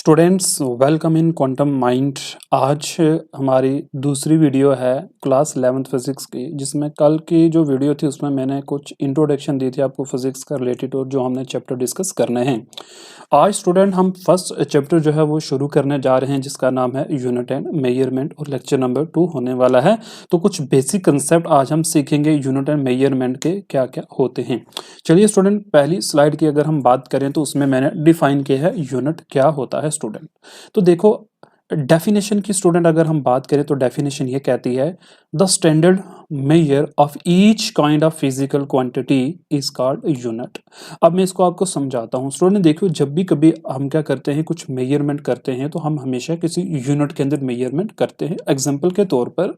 Students welcome in quantum mind. आज हमारी दूसरी वीडियो है क्लास 11th फिजिक्स की, जिसमें कल की जो वीडियो थी उसमें मैंने कुछ इंट्रोडक्शन दी थी आपको फिजिक्स का रिलेटेड और जो हमने चैप्टर डिस्कस करने हैं। आज स्टूडेंट हम फर्स्ट चैप्टर जो है वो शुरू करने जा रहे हैं, जिसका नाम है यूनिट एंड मेजरमेंट, और लेक्चर नंबर 2 होने वाला है। तो कुछ बेसिक कंसेप्ट आज हम सीखेंगे यूनिट एंड मेजरमेंट के क्या क्या होते हैं। चलिए स्टूडेंट, पहली स्लाइड की अगर हम बात करें तो उसमें मैंने डिफाइन किया है यूनिट क्या होता है स्टूडेंट। तो देखो, डेफिनेशन की स्टूडेंट अगर हम बात करें तो डेफिनेशन ये कहती है the standard measure of each kind of physical quantity is called unit. अब मैं इसको आपको समझाता हूँ स्टूडेंट। देखो, जब भी कभी हम क्या करते हैं, कुछ मेजरमेंट करते हैं तो हम हमेशा किसी यूनिट के अंदर मेजरमेंट करते हैं। एग्जांपल के तौर पर,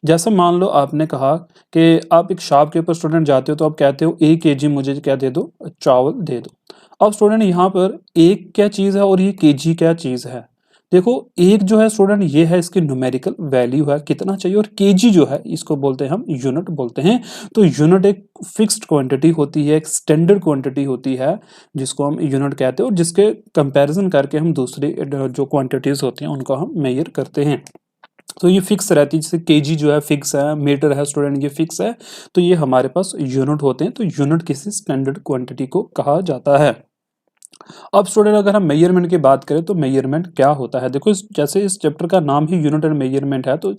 जैसे मान लो आपने कहा कि आप एक शॉप के ऊपर स्टूडेंट जाते हो तो आप कहते हो 1 kg मुझे क्या दे दो, चावल दे दो। अब स्टूडेंट यहाँ पर एक क्या चीज़ है और ये केजी क्या चीज़ है। देखो, एक जो है स्टूडेंट ये है इसकी न्यूमेरिकल वैल्यू है कितना चाहिए, और केजी जो है इसको बोलते हैं हम यूनिट बोलते हैं। तो यूनिट एक फिक्स्ड क्वांटिटी होती है, एक स्टैंडर्ड क्वांटिटी होती है जिसको हम यूनिट कहते हैं, और जिसके कंपैरिजन करके हम दूसरी जो क्वांटिटीज होती हैं उनको हम मेजर करते हैं। तो ये फिक्स रहती है, जैसे केजी जो है फिक्स है, मीटर है स्टूडेंट ये फिक्स है। तो ये हमारे पास यूनिट होते हैं। तो यूनिट किसी स्टैंडर्ड क्वांटिटी को कहा जाता है। अब स्टूडेंट अगर हम मेजरमेंट की बात करें तो मेजरमेंट क्या होता है। देखो, जैसे इस चैप्टर का नाम ही यूनिट एंड मेजरमेंट है, तो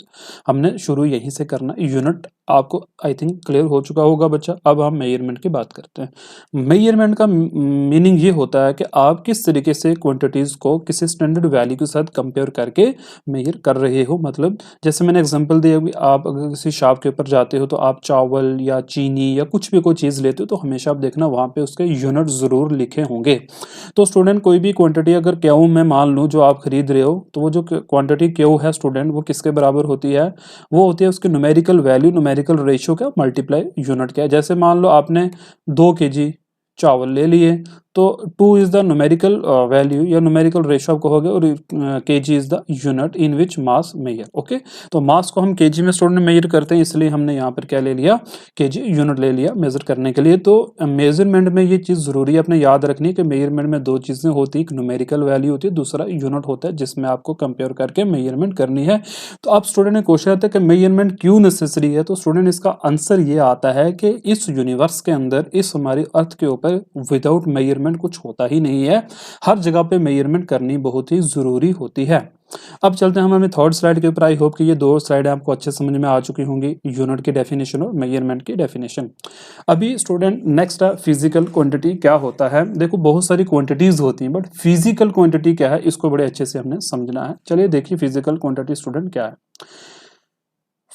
हमने शुरू यहीं से करना। यूनिट आपको आई थिंक क्लियर हो चुका होगा बच्चा। अब हम मेजरमेंट की बात करते हैं। मेजरमेंट का मीनिंग ये होता है कि आप किस तरीके से क्वांटिटीज को किसी स्टैंडर्ड वैल्यू के साथ कंपेयर करके मेजर कर रहे हो। मतलब जैसे मैंने एग्जांपल दिया कि आप अगर किसी शॉप के ऊपर जाते हो तो आप चावल या चीनी या कुछ भी कोई चीज़ लेते हो तो हमेशा आप देखना वहाँ पे उसके यूनिट ज़रूर लिखे होंगे। तो स्टूडेंट कोई भी क्वांटिटी अगर क्यू में मान लूँ जो आप खरीद रहे हो, तो वो जो क्वांटिटी क्यू है स्टूडेंट वो किसके बराबर होती है, वो होती है उसकी न्यूमेरिकल वैल्यू, न्यूमेरिकल रेशियो का मल्टीप्लाई यूनिट क्या है। जैसे मान लो आपने 2 kg चावल ले लिए, तो 2 इज द न्यूमेरिकल वैल्यू या न्यूमेरिकल रेशियो आप कहोगे, और kg is the unit in which mass measure. Okay, तो मास को हम केजी में स्टूडेंट मेजर करते हैं, इसलिए हमने यहाँ पर क्या ले लिया, केजी यूनिट ले लिया मेजर करने के लिए। तो मेजरमेंट में ये चीज़ ज़रूरी है अपने याद रखनी है कि मेजरमेंट में 2 चीज़ें होती है, एक न्यूमेरिकल वैल्यू होती है, दूसरा यूनिट होता है जिसमें आपको कंपेयर करके मेजरमेंट करनी है। तो अब स्टूडेंट ने क्वेश्चन आता है कि मेजरमेंट क्यों नेसेसरी है। तो स्टूडेंट इसका आंसर ये आता है कि इस यूनिवर्स के अंदर, इस हमारी अर्थ के ऊपर विदाउट मेजरमेंट कुछ होता ही नहीं है। हर जगह पे मेजरमेंट करनी बहुत ही जरूरी होती है। अब चलते हैं हम हमें थर्ड स्लाइड के ऊपर। आई होप कि ये 2 स्लाइड आपको अच्छे समझ में आ चुकी होंगी, यूनिट की डेफिनेशन और मेजरमेंट की डेफिनेशन। अभी स्टूडेंट नेक्स्ट है फिजिकल क्वांटिटी क्या होता है। देखो, बहुत सारी क्वांटिटीज होती हैं, बट फिजिकल क्वांटिटी क्या है इसको बड़े अच्छे से हमने समझना है। चलिए देखिए फिजिकल क्वांटिटी स्टूडेंट क्या है।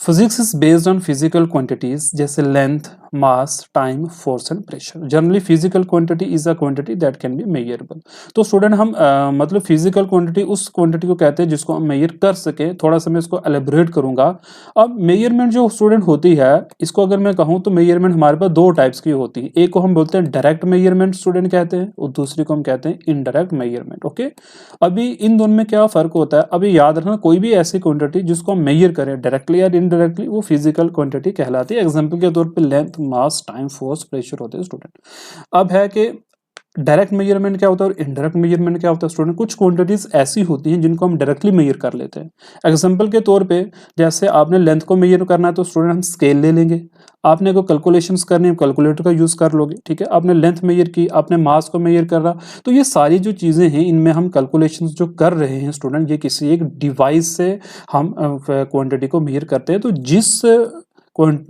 Physics is based on physical quantities जैसे length, mass, time, force and pressure. Generally physical quantity is a quantity that can be measurable. तो स्टूडेंट हम मतलब फिजिकल क्वांटिटी उस क्वांटिटी को कहते हैं जिसको हम मेजर कर सके। थोड़ा सा मैं इसको एलेबोरेट करूंगा। अब मेजरमेंट जो स्टूडेंट होती है, इसको अगर मैं कहूँ तो मेजरमेंट हमारे पास 2 टाइप्स की होती है। एक को हम बोलते हैं डायरेक्ट मेजरमेंट स्टूडेंट कहते हैं, और दूसरी को हम कहते हैं इनडायरेक्ट मेजरमेंट। ओके, अभी इन दोनों में क्या फर्क होता है, अभी याद रखना, कोई भी ऐसी क्वांटिटी जिसको हम मेजर करें डायरेक्टली या इनडायरेक्टली, वो फिजिकल क्वांटिटी कहलाती है। एग्जांपल के तौर पे length, mass, time, force, pressure होते हैं स्टूडेंट। अब है कि डायरेक्ट मेजरमेंट क्या होता है और इनडायरेक्ट मेजरमेंट क्या होता है स्टूडेंट। कुछ क्वांटिटीज ऐसी होती हैं जिनको हम डायरेक्टली मेजर कर लेते हैं। एग्जांपल के तौर पे, जैसे आपने लेंथ को मेजर करना है तो स्टूडेंट हम स्केल ले लेंगे। आपने को कैलकुलेशंस करनी है, कैलकुलेटर का यूज कर लोगे। ठीक है, आपने लेंथ मेजर की, आपने मास को मेजर कर रहा, तो ये सारी जो चीजें हैं इनमें हम कैलकुलेशंस जो कर रहे हैं स्टूडेंट, ये किसी एक डिवाइस से हम क्वांटिटी को मेजर करते हैं। तो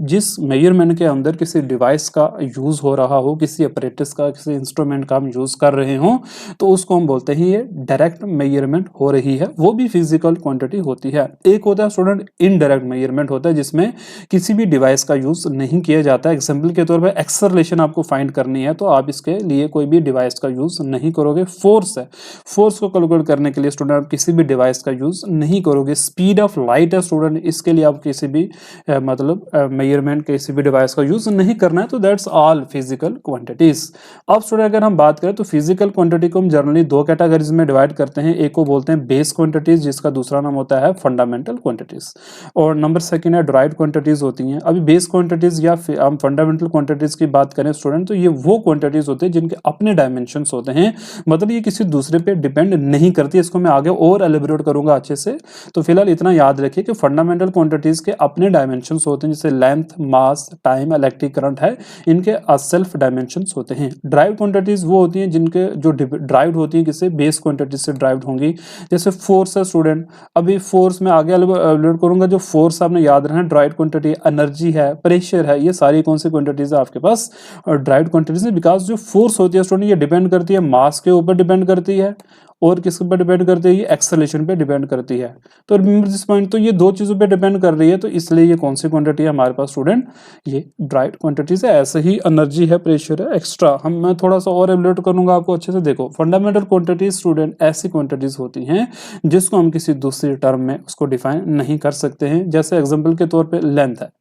जिस मेजरमेंट के अंदर किसी डिवाइस का यूज हो रहा हो, किसी अपरेटस का, किसी इंस्ट्रूमेंट का हम यूज कर रहे हो, तो उसको हम बोलते हैं ये डायरेक्ट मेजरमेंट हो रही है, वो भी फिजिकल क्वांटिटी होती है। एक होता है स्टूडेंट इनडायरेक्ट मेजरमेंट होता है, जिसमें किसी भी डिवाइस का यूज नहीं किया जाता है। एग्जाम्पल के तौर पर एक्सेलरेशन आपको फाइंड करनी है तो आप इसके लिए कोई भी डिवाइस का यूज नहीं करोगे। फोर्स है, फोर्स को कैलकुलेट करने के लिए स्टूडेंट आप किसी भी डिवाइस का यूज नहीं करोगे। स्पीड ऑफ लाइट है स्टूडेंट, इसके लिए आप किसी भी मतलब मेजरमेंट किसी भी डिवाइस का यूज नहीं करना है, तो दैट्स ऑल फिजिकल क्वांटिटीज। अब स्टूडेंट अगर हम बात करें तो फिजिकल क्वांटिटी को हम जनरली दो कैटेगरीज में डिवाइड करते हैं। एक को बोलते हैं बेस क्वांटिटीज, जिसका दूसरा नाम होता है फंडामेंटल क्वांटिटीज, और नंबर सेकंड है डिराइव्ड क्वांटिटीज होती हैं। अभी बेस क्वांटिटीज या हम फंडामेंटल क्वांटिटीज की बात करें स्टूडेंट, तो ये वो क्वांटिटीज होते हैं जिनके अपने डायमेंशंस होते हैं, मतलब ये किसी दूसरे पे डिपेंड नहीं करती। इसको मैं आगे और एलिब्रेट करूंगा अच्छे से, तो फिलहाल इतना याद रखिए कि फंडामेंटल क्वांटिटीज के अपने डायमेंशंस होते हैं, जैसे length, mass, time, electric current है, इनके सेल्फ डायमेंशंस होते हैं। ड्राइव क्वांटिटीज वो होती हैं जिनके जो ड्राइव्ड होती हैं किसी बेस क्वांटिटीज से ड्राइव्ड होंगी। जैसे फोर्स है स्टूडेंट, अभी फोर्स में आगे एलिब्रेट करूंगा। जो फोर्स आपने याद रखना, ड्राइव्ड क्वांटिटी, एनर्जी है, प्रेशर है, ये सारी कौन सी क्वांटिटीज है आपके पास, ड्राइव्ड क्वांटिटीज है। बिकॉज जो फोर्स होती है स्टूडेंट, ये डिपेंड करती है मास के ऊपर डिपेंड करती है, और किसके ऊपर डिपेंड करती है, ये एक्सेलरेशन पे डिपेंड करती है। तो रिमेंबर दिस पॉइंट, तो ये दो चीजों पे डिपेंड कर रही है, तो इसलिए ये कौन सी क्वांटिटी है हमारे पास स्टूडेंट, ये ड्राइव्ड क्वांटिटीज है। ऐसे ही एनर्जी है, प्रेशर है, एक्स्ट्रा मैं थोड़ा सा और एलिब्रेट करूंगा आपको अच्छे से। देखो फंडामेंटल क्वांटिटीज स्टूडेंट ऐसी क्वांटिटीज होती हैं जिसको हम किसी दूसरी टर्म में उसको डिफाइन नहीं कर सकते हैं। जैसे एग्जाम्पल के तौर पर लेंथ है,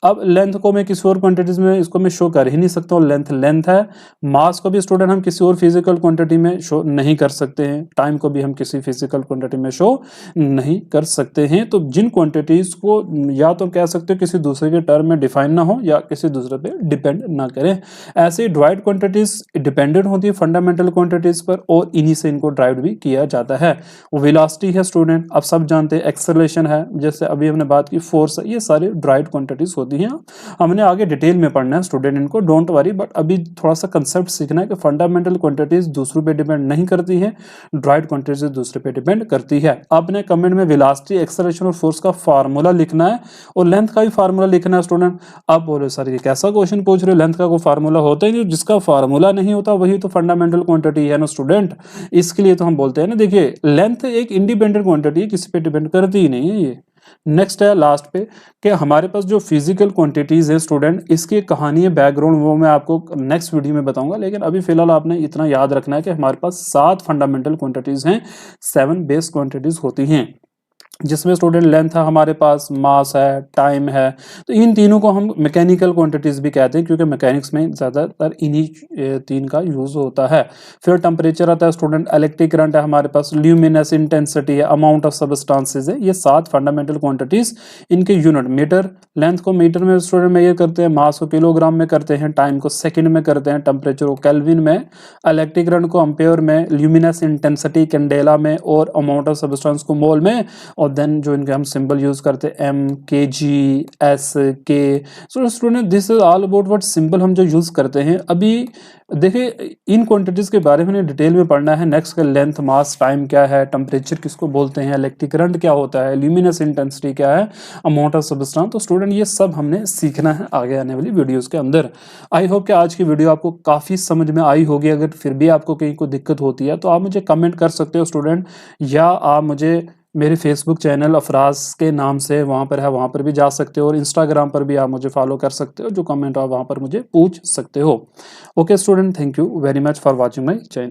अब लेंथ को मैं किसी और क्वांटिटीज में इसको मैं शो कर ही नहीं सकता हूँ, लेंथ लेंथ है। मास को भी स्टूडेंट हम किसी और फिजिकल क्वांटिटी में शो नहीं कर सकते हैं, टाइम को भी हम किसी फिजिकल क्वांटिटी में शो नहीं कर सकते हैं। तो जिन क्वांटिटीज को या तो कह सकते हो किसी दूसरे के टर्म में डिफाइन ना हो या किसी दूसरे पे डिपेंड ना करें, ऐसे ड्राइव्ड क्वांटिटीज डिपेंडेंट होती है फंडामेंटल क्वांटिटीज पर, और इन्हीं से इनको ड्राइव्ड भी किया जाता है। वो वेलोसिटी है स्टूडेंट, अब सब जानते हैं, एक्सेलरेशन है, जैसे अभी हमने बात की फोर्स है, ये सारे ड्राइव्ड क्वांटिटीज होती हैं। हमने आगे डिटेल में पढ़ना है स्टूडेंट इनको, डोंट वरी, बट अभी थोड़ा सा कंसेप्ट सीखना है कि फंडामेंटल क्वांटिटीज दूसरों पे डिपेंड नहीं करती है, ड्राइव्ड क्वांटिटीज दूसरे पे डिपेंड करती है। आपने कमेंट में वेलोसिटी, एक्सेलरेशन और फोर्स का फार्मूला लिखना है, और लेंथ का भी फार्मूला लिखना है स्टूडेंट। आप बोलो सर ये कैसा क्वेश्चन पूछ रहे हो, लेंथ का कोई फार्मूला होता ही नहीं, जिसका फार्मूला नहीं होता वही तो फंडामेंटल क्वांटिटी है ना स्टूडेंट। इसके लिए तो हम बोलते हैं ना, देखिए लेंथ एक इंडिपेंडेंट क्वांटिटी है, किसी पे डिपेंड करती ही नहीं है ये। नेक्स्ट है लास्ट पे कि हमारे पास जो फिजिकल क्वांटिटीज है स्टूडेंट, इसकी कहानी है, बैकग्राउंड, वो मैं आपको नेक्स्ट वीडियो में बताऊंगा। लेकिन अभी फिलहाल आपने इतना याद रखना है कि हमारे पास 7 फंडामेंटल क्वांटिटीज हैं, 7 बेस क्वांटिटीज होती हैं, जिसमें स्टूडेंट लेंथ है हमारे पास, मास है, टाइम है। तो इन तीनों को हम मैकेनिकल क्वांटिटीज भी कहते हैं, क्योंकि मैकेनिक्स में ज़्यादातर इन्हीं तीन का यूज होता है। फिर टेम्परेचर आता है स्टूडेंट, इलेक्ट्रिक करंट है हमारे पास, ल्यूमिनेस इंटेंसिटी है, अमाउंट ऑफ सब्सटेंसेस है। ये 7 फंडामेंटल क्वांटिटीज, इनके यूनिट मीटर, लेंथ को मीटर में स्टूडेंट मेजर करते हैं, मास को किलोग्राम में करते हैं, टाइम को सेकेंड में करते हैं, टेम्परेचर को केल्विन में, इलेक्ट्रिक करंट को एम्पेयर में, ल्यूमिनेस इंटेंसिटी कैंडेला में, और अमाउंट ऑफ सब्सटेंस को मोल में, और देन जो इनके हम सिंबल यूज करते हैं एम, के, जी, एस, के। So student this is all about what symbol हम जो यूज करते हैं। अभी देखिए इन क्वांटिटीज के बारे में डिटेल में पढ़ना है। नेक्स्ट का लेंथ, मास, टाइम क्या है, टेम्परेचर किसको बोलते हैं, इलेक्ट्रिक करंट क्या होता है, ल्यूमिनस इंटेंसिटी क्या है, अमाउंट ऑफ सब्सटेंस। तो स्टूडेंट ये सब हमने सीखना है आगे आने वाली वीडियोस के अंदर। आई होप कि आज की वीडियो आपको काफी समझ में आई होगी। अगर फिर भी आपको कहीं कोई दिक्कत होती है तो आप मुझे कमेंट कर सकते हो स्टूडेंट, या आप मुझे मेरे फेसबुक चैनल अफराज के नाम से वहाँ पर है, वहाँ पर भी जा सकते हो, और इंस्टाग्राम पर भी आप मुझे फॉलो कर सकते हो। जो कमेंट आप वहाँ पर मुझे पूछ सकते हो। Okay student, thank you very much for watching my channel.